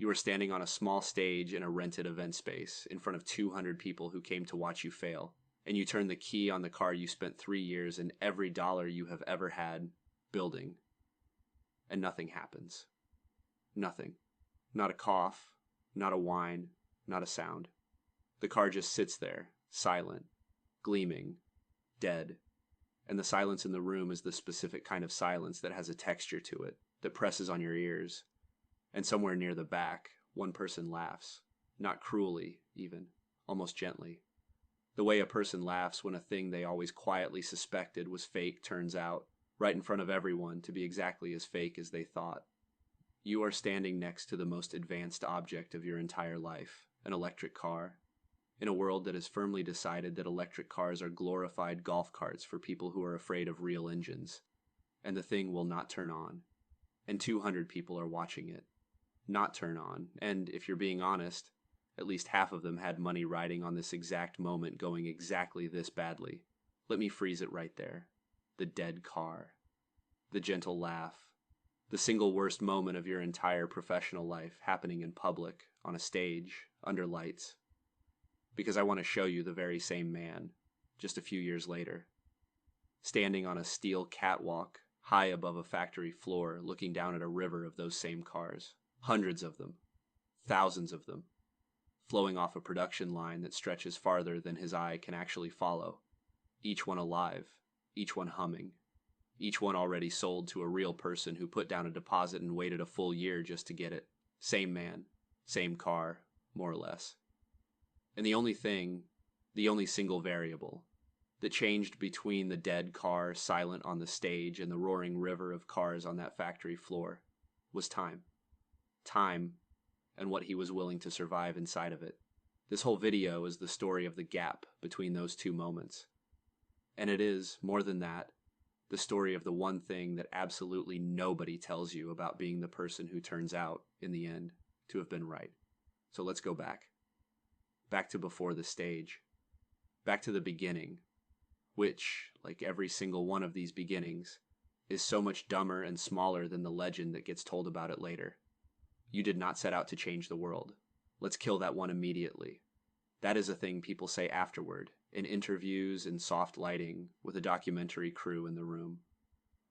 You were standing on a small stage in a rented event space in front of 200 people who came to watch you fail, and you turn the key on the car you spent 3 years and every dollar you have ever had building, and nothing happens. Nothing. Not a cough, not a whine, not a sound. The car just sits there, silent, gleaming, dead, and the silence in the room is the specific kind of silence that has a texture to it, that presses on your ears. And somewhere near the back, one person laughs, not cruelly even, almost gently. The way a person laughs when a thing they always quietly suspected was fake turns out, right in front of everyone, to be exactly as fake as they thought. You are standing next to the most advanced object of your entire life, an electric car, in a world that has firmly decided that electric cars are glorified golf carts for people who are afraid of real engines. And the thing will not turn on. And 200 people are watching it not turn on, and if you're being honest, at least half of them had money riding on this exact moment going exactly this badly. Let me freeze it right there. The dead car. The gentle laugh. The single worst moment of your entire professional life happening in public, on a stage, under lights. Because I want to show you the very same man, just a few years later. Standing on a steel catwalk, high above a factory floor, looking down at a river of those same cars. Hundreds of them, thousands of them, flowing off a production line that stretches farther than his eye can actually follow. Each one alive, each one humming, each one already sold to a real person who put down a deposit and waited a full year just to get it. Same man, same car, more or less. And the only single variable that changed between the dead car silent on the stage and the roaring river of cars on that factory floor was time. Time, and what he was willing to survive inside of it. This whole video is the story of the gap between those two moments. And it is, more than that, the story of the one thing that absolutely nobody tells you about being the person who turns out, in the end, to have been right. So let's go back. Back to before the stage. Back to the beginning, which, like every single one of these beginnings, is so much dumber and smaller than the legend that gets told about it later. You did not set out to change the world. Let's kill that one immediately. That is a thing people say afterward, in interviews and soft lighting, with a documentary crew in the room.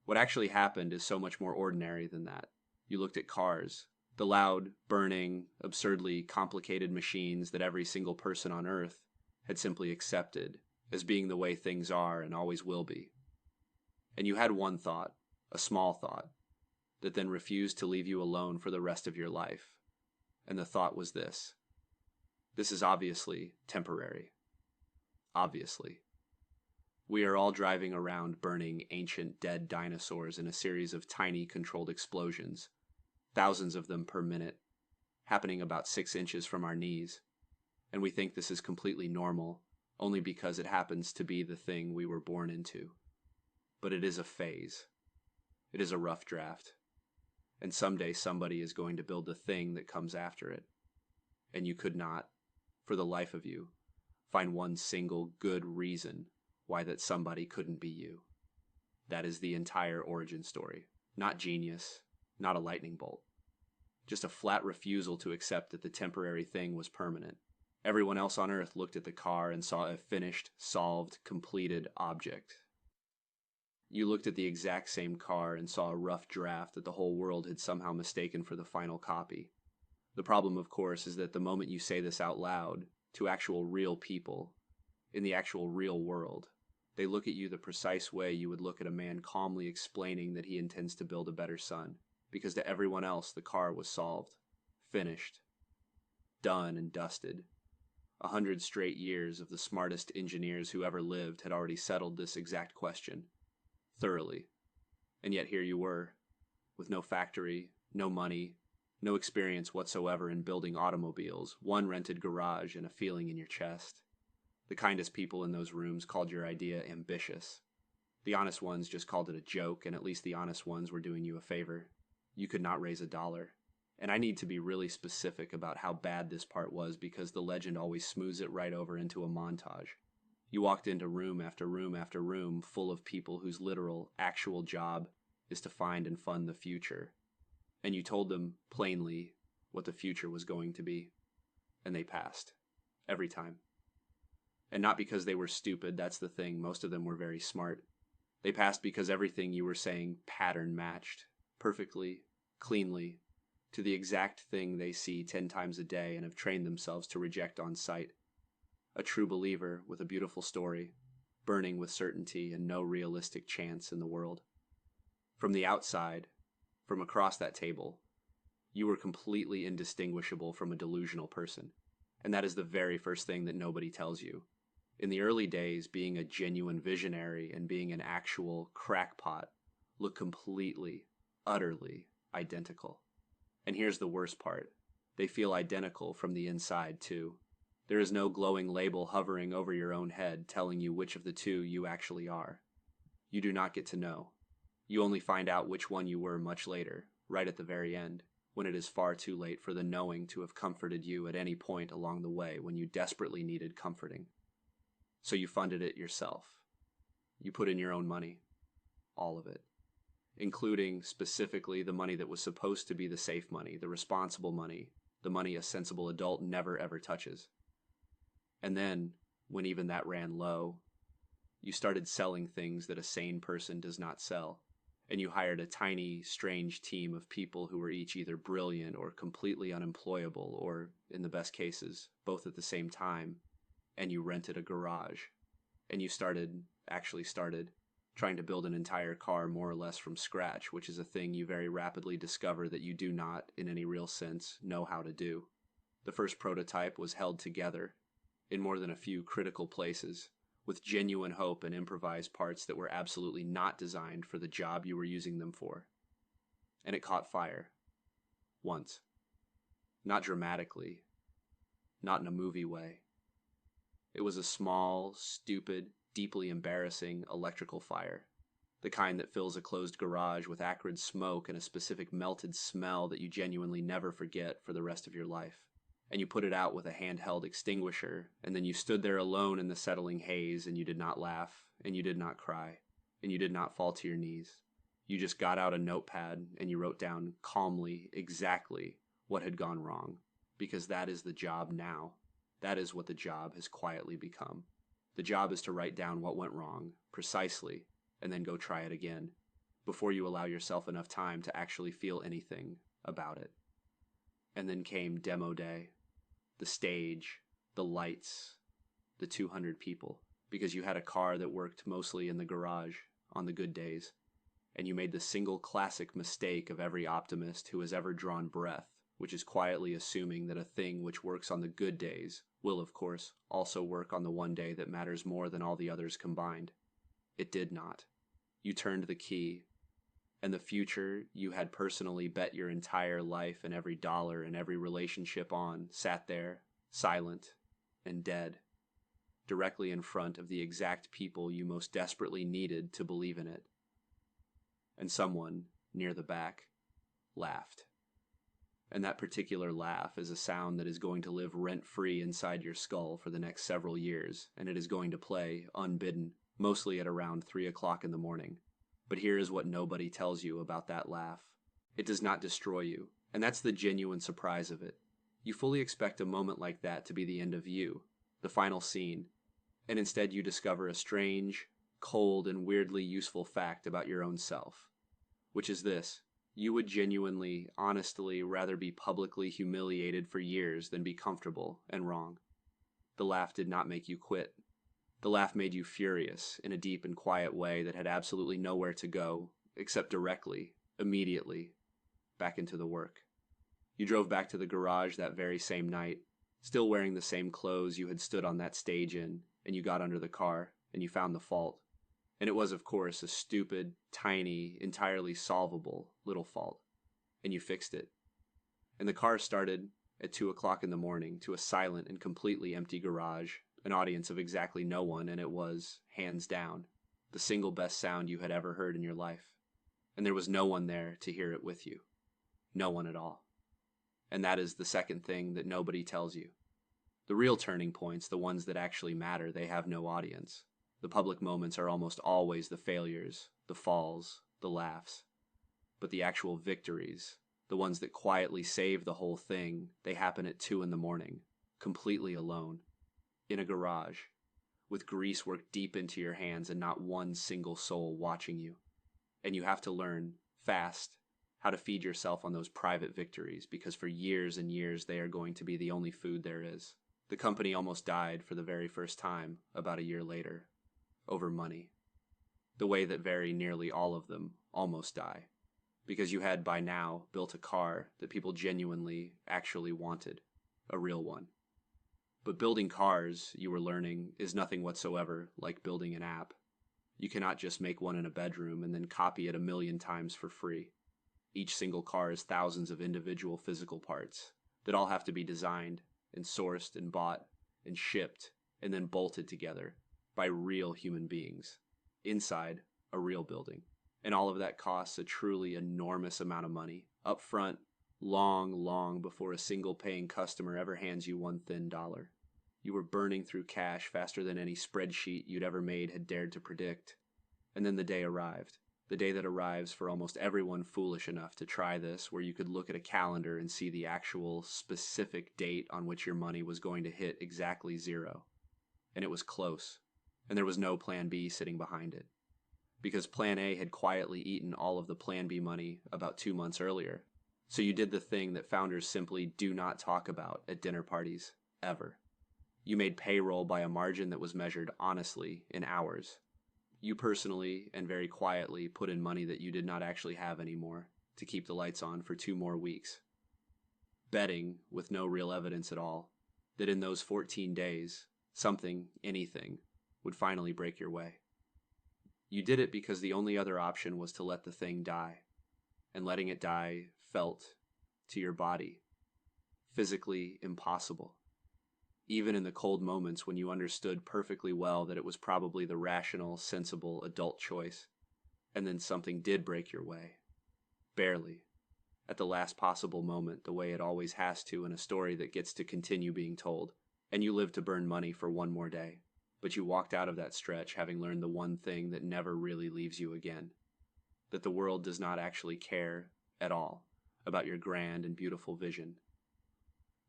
What actually happened is so much more ordinary than that. You looked at cars, the loud, burning, absurdly complicated machines that every single person on Earth had simply accepted as being the way things are and always will be. And you had one thought, a small thought, that then refused to leave you alone for the rest of your life. And the thought was this. This is obviously temporary. Obviously. We are all driving around burning ancient dead dinosaurs in a series of tiny controlled explosions, thousands of them per minute, happening about 6 inches from our knees. And we think this is completely normal, only because it happens to be the thing we were born into. But it is a phase. It is a rough draft. And someday somebody is going to build the thing that comes after it. And you could not, for the life of you, find one single good reason why that somebody couldn't be you. That is the entire origin story. Not genius, not a lightning bolt. Just a flat refusal to accept that the temporary thing was permanent. Everyone else on Earth looked at the car and saw a finished, solved, completed object. You looked at the exact same car and saw a rough draft that the whole world had somehow mistaken for the final copy. The problem, of course, is that the moment you say this out loud, to actual real people, in the actual real world, they look at you the precise way you would look at a man calmly explaining that he intends to build a better son, because to everyone else the car was solved, finished, done and dusted. 100 straight years of the smartest engineers who ever lived had already settled this exact question. Thoroughly. And yet here you were, with no factory, no money, no experience whatsoever in building automobiles, one rented garage, and a feeling in your chest. The kindest people in those rooms called your idea ambitious. The honest ones just called it a joke, and at least the honest ones were doing you a favor. You could not raise $1. And I need to be really specific about how bad this part was because the legend always smooths it right over into a montage. You walked into room after room after room full of people whose literal, actual job is to find and fund the future. And you told them, plainly, what the future was going to be, and they passed. Every time. And not because they were stupid, that's the thing, most of them were very smart. They passed because everything you were saying pattern matched, perfectly, cleanly, to the exact thing they see 10 times a day and have trained themselves to reject on sight. A true believer with a beautiful story, burning with certainty and no realistic chance in the world. From the outside, from across that table, you were completely indistinguishable from a delusional person. And that is the very first thing that nobody tells you. In the early days, being a genuine visionary and being an actual crackpot look completely, utterly identical. And here's the worst part. They feel identical from the inside, too. There is no glowing label hovering over your own head telling you which of the two you actually are. You do not get to know. You only find out which one you were much later, right at the very end, when it is far too late for the knowing to have comforted you at any point along the way when you desperately needed comforting. So you funded it yourself. You put in your own money. All of it. Including specifically the money that was supposed to be the safe money, the responsible money, the money a sensible adult never ever touches. And then, when even that ran low, you started selling things that a sane person does not sell. And you hired a tiny, strange team of people who were each either brilliant or completely unemployable, or, in the best cases, both at the same time. And you rented a garage. And you actually started, trying to build an entire car more or less from scratch, which is a thing you very rapidly discover that you do not, in any real sense, know how to do. The first prototype was held together, in more than a few critical places, with genuine hope and improvised parts that were absolutely not designed for the job you were using them for. And it caught fire. Once. Not dramatically. Not in a movie way. It was a small, stupid, deeply embarrassing electrical fire. The kind that fills a closed garage with acrid smoke and a specific melted smell that you genuinely never forget for the rest of your life. And you put it out with a handheld extinguisher, and then you stood there alone in the settling haze, and you did not laugh, and you did not cry, and you did not fall to your knees. You just got out a notepad, and you wrote down calmly exactly what had gone wrong, because that is the job now. That is what the job has quietly become. The job is to write down what went wrong, precisely, and then go try it again, before you allow yourself enough time to actually feel anything about it. And then came demo day. The stage, the lights, the 200 people, because you had a car that worked mostly in the garage on the good days, and you made the single classic mistake of every optimist who has ever drawn breath, which is quietly assuming that a thing which works on the good days will, of course, also work on the one day that matters more than all the others combined. It did not. You turned the key, and the future you had personally bet your entire life and every dollar and every relationship on sat there, silent and dead, directly in front of the exact people you most desperately needed to believe in it. And someone, near the back, laughed. And that particular laugh is a sound that is going to live rent-free inside your skull for the next several years, and it is going to play, unbidden, mostly at around 3 o'clock in the morning. But here is what nobody tells you about that laugh. It does not destroy you, and that's the genuine surprise of it. You fully expect a moment like that to be the end of you, the final scene, and instead you discover a strange, cold, and weirdly useful fact about your own self, which is this. You would genuinely, honestly rather be publicly humiliated for years than be comfortable and wrong. The laugh did not make you quit. The laugh made you furious in a deep and quiet way that had absolutely nowhere to go, except directly, immediately, back into the work. You drove back to the garage that very same night, still wearing the same clothes you had stood on that stage in, and you got under the car, and you found the fault. And it was, of course, a stupid, tiny, entirely solvable little fault. And you fixed it. And the car started at 2 o'clock in the morning to a silent and completely empty garage, an audience of exactly no one, and it was, hands down, the single best sound you had ever heard in your life. And there was no one there to hear it with you. No one at all. And that is the second thing that nobody tells you. The real turning points, the ones that actually matter, they have no audience. The public moments are almost always the failures, the falls, the laughs. But the actual victories, The ones that quietly save the whole thing, they happen at 2 in the morning, completely alone, in a garage, with grease worked deep into your hands and not one single soul watching you. And you have to learn, fast, how to feed yourself on those private victories, because for years and years they are going to be the only food there is. The company almost died for the very first time about a year later, over money. The way that very nearly all of them almost die, because you had by now built a car that people genuinely actually wanted, a real one. But building cars, you were learning, is nothing whatsoever like building an app. You cannot just make one in a bedroom and then copy it 1,000,000 times for free. Each single car is thousands of individual physical parts that all have to be designed and sourced and bought and shipped and then bolted together by real human beings inside a real building. And all of that costs a truly enormous amount of money up front, long before a single paying customer ever hands you one thin dollar. You were burning through cash faster than any spreadsheet you'd ever made had dared to predict. And then the day arrived. The day that arrives for almost everyone foolish enough to try this, where you could look at a calendar and see the actual specific date on which your money was going to hit exactly 0. And it was close. And there was no plan B sitting behind it. Because plan A had quietly eaten all of the plan B money about 2 months earlier. So you did the thing that founders simply do not talk about at dinner parties, ever. You made payroll by a margin that was measured honestly in hours. You personally and very quietly put in money that you did not actually have anymore to keep the lights on for 2 more weeks. Betting, with no real evidence at all, that in those 14 days, something, anything, would finally break your way. You did it because the only other option was to let the thing die. And letting it die felt, to your body, physically impossible. Even in the cold moments when you understood perfectly well that it was probably the rational, sensible, adult choice. And then something did break your way. Barely. At the last possible moment, the way it always has to in a story that gets to continue being told. And you lived to burn money for one more day. But you walked out of that stretch having learned the one thing that never really leaves you again. That the world does not actually care at all about your grand and beautiful vision.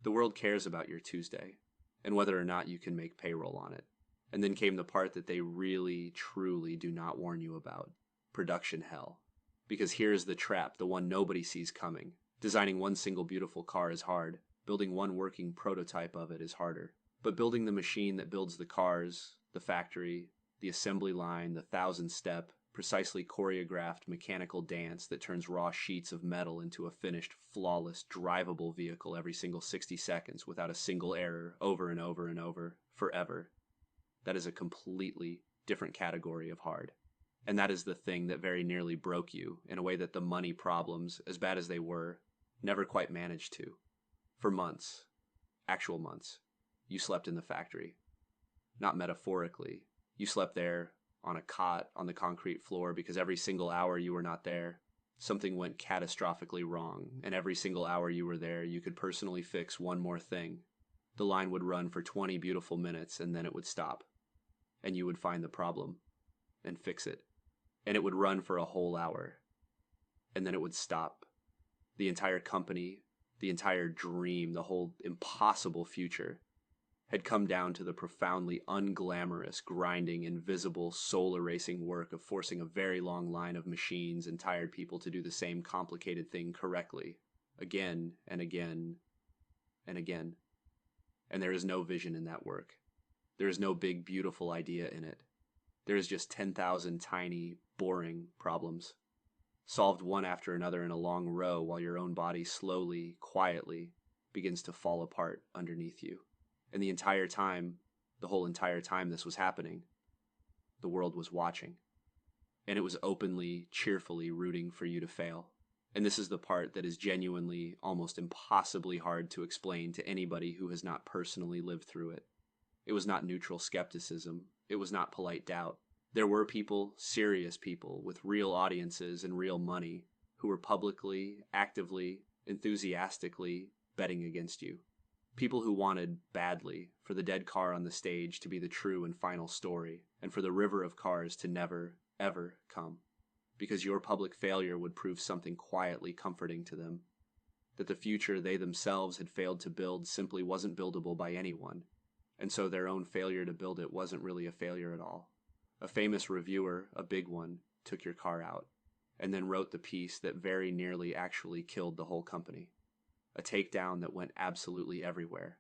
The world cares about your Tuesday and whether or not you can make payroll on it. And then came the part that they really, truly do not warn you about. Production hell. Because here's the trap, the one nobody sees coming. Designing one single beautiful car is hard. Building one working prototype of it is harder. But building the machine that builds the cars, the factory, the assembly line, the 1,000-step, precisely choreographed mechanical dance that turns raw sheets of metal into a finished, flawless, drivable vehicle every single 60 seconds without a single error, over and over and over, forever. That is a completely different category of hard. And that is the thing that very nearly broke you in a way that the money problems, as bad as they were, never quite managed to. For months, actual months, you slept in the factory. Not metaphorically. You slept there, on a cot, on the concrete floor, because every single hour you were not there, something went catastrophically wrong, and every single hour you were there, you could personally fix one more thing. The line would run for 20 beautiful minutes, and then it would stop. And you would find the problem, and fix it. And it would run for a whole hour, and then it would stop. The entire company, the entire dream, the whole impossible future had come down to the profoundly unglamorous, grinding, invisible, soul-erasing work of forcing a very long line of machines and tired people to do the same complicated thing correctly, again and again and again. And there is no vision in that work. There is no big, beautiful idea in it. There is just 10,000 tiny, boring problems, solved one after another in a long row while your own body slowly, quietly begins to fall apart underneath you. And the entire time, the whole entire time this was happening, the world was watching. And it was openly, cheerfully rooting for you to fail. And this is the part that is genuinely, almost impossibly hard to explain to anybody who has not personally lived through it. It was not neutral skepticism. It was not polite doubt. There were people, serious people, with real audiences and real money, who were publicly, actively, enthusiastically betting against you. People who wanted, badly, for the dead car on the stage to be the true and final story, and for the river of cars to never, ever come. Because your public failure would prove something quietly comforting to them. that the future they themselves had failed to build simply wasn't buildable by anyone, and so their own failure to build it wasn't really a failure at all. A famous reviewer, a big one, took your car out, and then wrote the piece that very nearly actually killed the whole company. A takedown that went absolutely everywhere,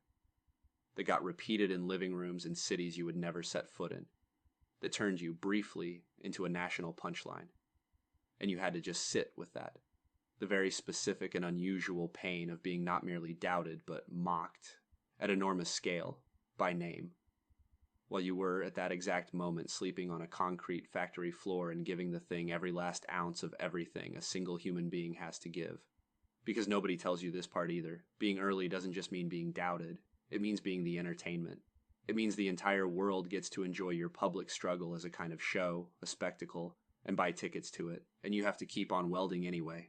that got repeated in living rooms in cities you would never set foot in, that turned you briefly into a national punchline. And you had to just sit with that. The very specific and unusual pain of being not merely doubted, but mocked at enormous scale, by name, while you were at that exact moment sleeping on a concrete factory floor and giving the thing every last ounce of everything a single human being has to give. Because nobody tells you this part either. Being early doesn't just mean being doubted. It means being the entertainment. It means the entire world gets to enjoy your public struggle as a kind of show, a spectacle, and buy tickets to it. And you have to keep on welding anyway,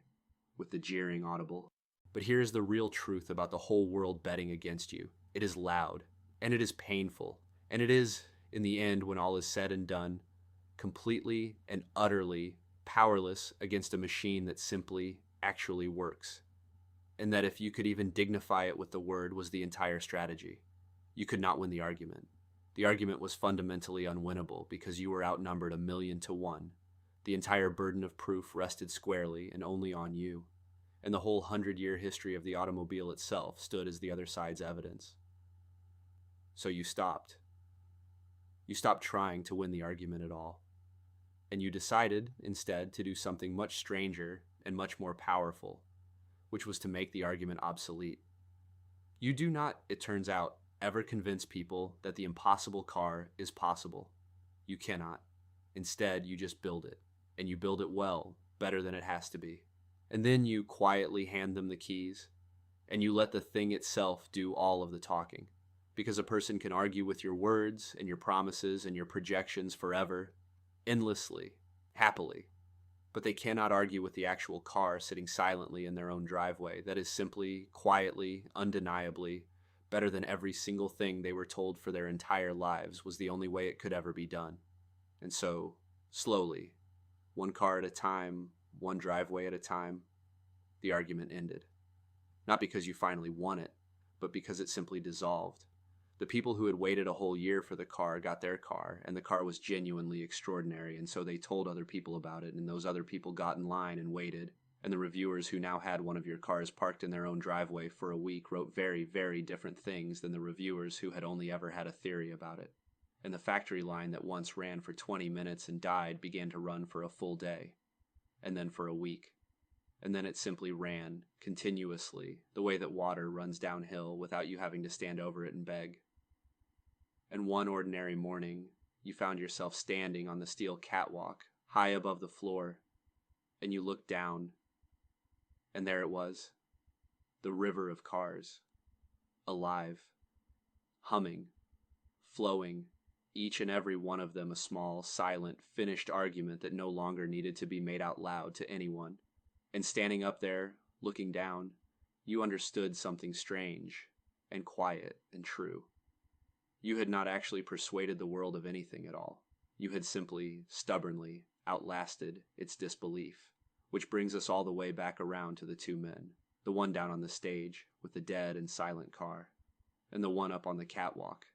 with the jeering audible. But here's the real truth about the whole world betting against you. It is loud, and it is painful, and it is, in the end, when all is said and done, completely and utterly powerless against a machine that simply actually works. And that if you could even dignify it with the word was the entire strategy, you could not win the argument. The argument was fundamentally unwinnable because you were outnumbered 1,000,000 to 1. The entire burden of proof rested squarely and only on you, and the whole 100-year history of the automobile itself stood as the other side's evidence. So you stopped. You stopped trying to win the argument at all, and you decided, instead, to do something much stranger and much more powerful, which was to make the argument obsolete. You do not, it turns out, ever convince people that the impossible car is possible. You cannot. Instead, you just build it, and you build it well, better than it has to be. And then you quietly hand them the keys, and you let the thing itself do all of the talking. Because a person can argue with your words and your promises and your projections forever, endlessly, happily. But they cannot argue with the actual car sitting silently in their own driveway that is simply, quietly, undeniably, better than every single thing they were told for their entire lives was the only way it could ever be done. And so, slowly, one car at a time, one driveway at a time, the argument ended. Not because you finally won it, but because it simply dissolved. The people who had waited a whole year for the car got their car, and the car was genuinely extraordinary, and so they told other people about it, and those other people got in line and waited, and the reviewers who now had one of your cars parked in their own driveway for a week wrote very, very different things than the reviewers who had only ever had a theory about it. And the factory line that once ran for 20 minutes and died began to run for a full day, and then for a week. And then it simply ran, continuously, the way that water runs downhill without you having to stand over it and beg. And one ordinary morning, you found yourself standing on the steel catwalk, high above the floor, and you looked down, and there it was, the river of cars, alive, humming, flowing, each and every one of them a small, silent, finished argument that no longer needed to be made out loud to anyone. And standing up there, looking down, you understood something strange and quiet and true. You had not actually persuaded the world of anything at all. You had simply, stubbornly, outlasted its disbelief, which brings us all the way back around to the two men, the one down on the stage with the dead and silent car, and the one up on the catwalk,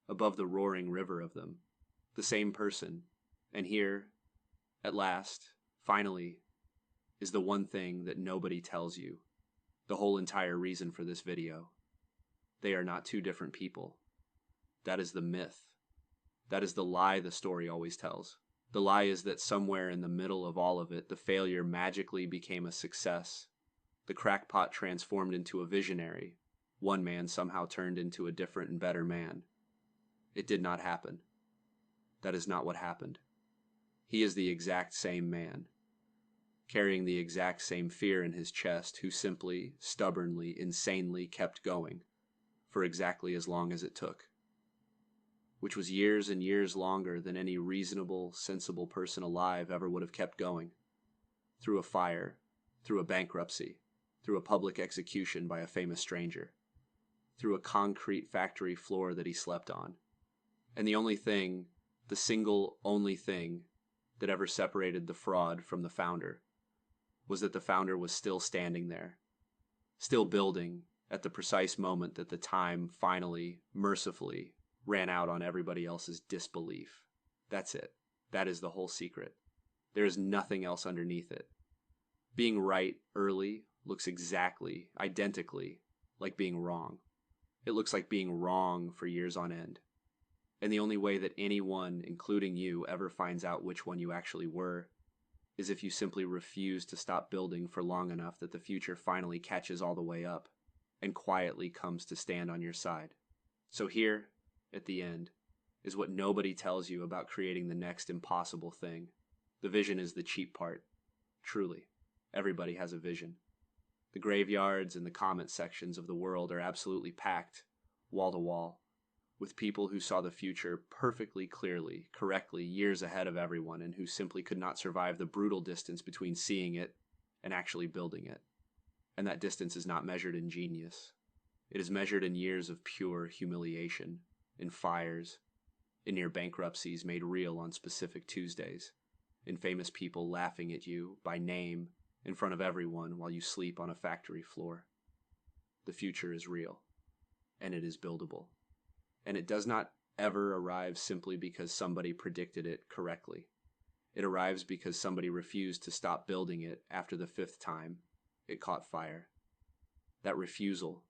above the roaring river of them, the same person. And here, at last, finally, is the one thing that nobody tells you, the whole entire reason for this video. They are not two different people. That is the myth. That is the lie the story always tells. The lie is that somewhere in the middle of all of it, the failure magically became a success. The crackpot transformed into a visionary. One man somehow turned into a different and better man. It did not happen. That is not what happened. He is the exact same man, carrying the exact same fear in his chest, who simply, stubbornly, insanely kept going for exactly as long as it took, which was years and years longer than any reasonable, sensible person alive ever would have kept going. Through a fire, through a bankruptcy, through a public execution by a famous stranger, through a concrete factory floor that he slept on. And the only thing, the single only thing, that ever separated the fraud from the founder was that the founder was still standing there, still building at the precise moment that the time finally, mercifully, ran out on everybody else's disbelief. That's it. That is the whole secret. There is nothing else underneath it. Being right early looks exactly, identically, like being wrong. It looks like being wrong for years on end. And the only way that anyone, including you, ever finds out which one you actually were is if you simply refuse to stop building for long enough that the future finally catches all the way up and quietly comes to stand on your side. So here, at the end, is what nobody tells you about creating the next impossible thing. The vision is the cheap part. Truly, everybody has a vision. The graveyards and the comment sections of the world are absolutely packed, wall to wall, with people who saw the future perfectly clearly, correctly, years ahead of everyone, and who simply could not survive the brutal distance between seeing it and actually building it. And that distance is not measured in genius. It is measured in years of pure humiliation, in fires, in near bankruptcies made real on specific Tuesdays, in famous people laughing at you by name in front of everyone while you sleep on a factory floor. The future is real, and it is buildable. And it does not ever arrive simply because somebody predicted it correctly. It arrives because somebody refused to stop building it after the 5th time it caught fire. That refusal,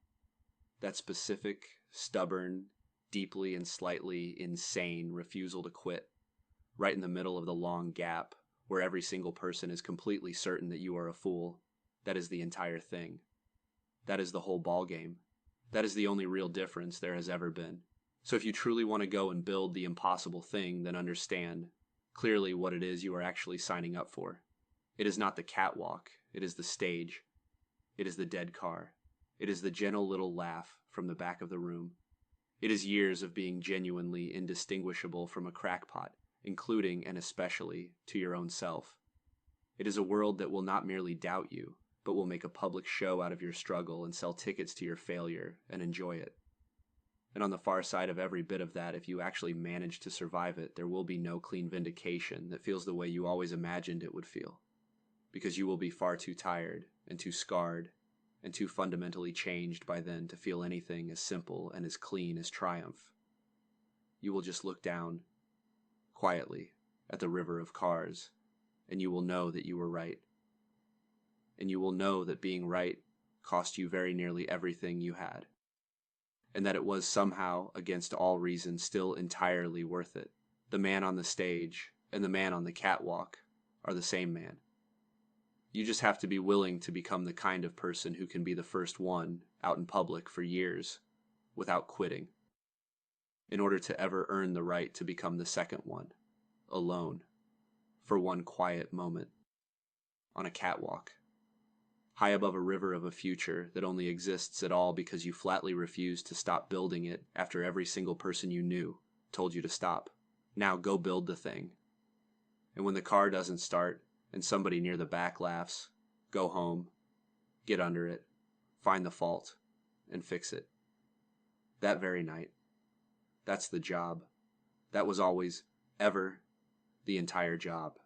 that specific, stubborn, deeply and slightly insane refusal to quit, right in the middle of the long gap where every single person is completely certain that you are a fool, that is the entire thing. That is the whole ballgame. That is the only real difference there has ever been. So if you truly want to go and build the impossible thing, then understand clearly what it is you are actually signing up for. It is not the catwalk. It is the stage. It is the dead car. It is the gentle little laugh from the back of the room. It is years of being genuinely indistinguishable from a crackpot, including and especially to your own self. It is a world that will not merely doubt you, but will make a public show out of your struggle and sell tickets to your failure and enjoy it. And on the far side of every bit of that, if you actually manage to survive it, there will be no clean vindication that feels the way you always imagined it would feel. Because you will be far too tired and too scarred and too fundamentally changed by then to feel anything as simple and as clean as triumph. You will just look down, quietly, at the river of cars, and you will know that you were right. And you will know that being right cost you very nearly everything you had. And that it was somehow, against all reason, still entirely worth it. The man on the stage and the man on the catwalk are the same man. You just have to be willing to become the kind of person who can be the first one out in public for years without quitting, in order to ever earn the right to become the second one, alone, for one quiet moment, on a catwalk, high above a river of a future that only exists at all because you flatly refused to stop building it after every single person you knew told you to stop. Now go build the thing. And when the car doesn't start and somebody near the back laughs, go home, get under it, find the fault, and fix it. That very night. That's the job. That was always, ever, the entire job.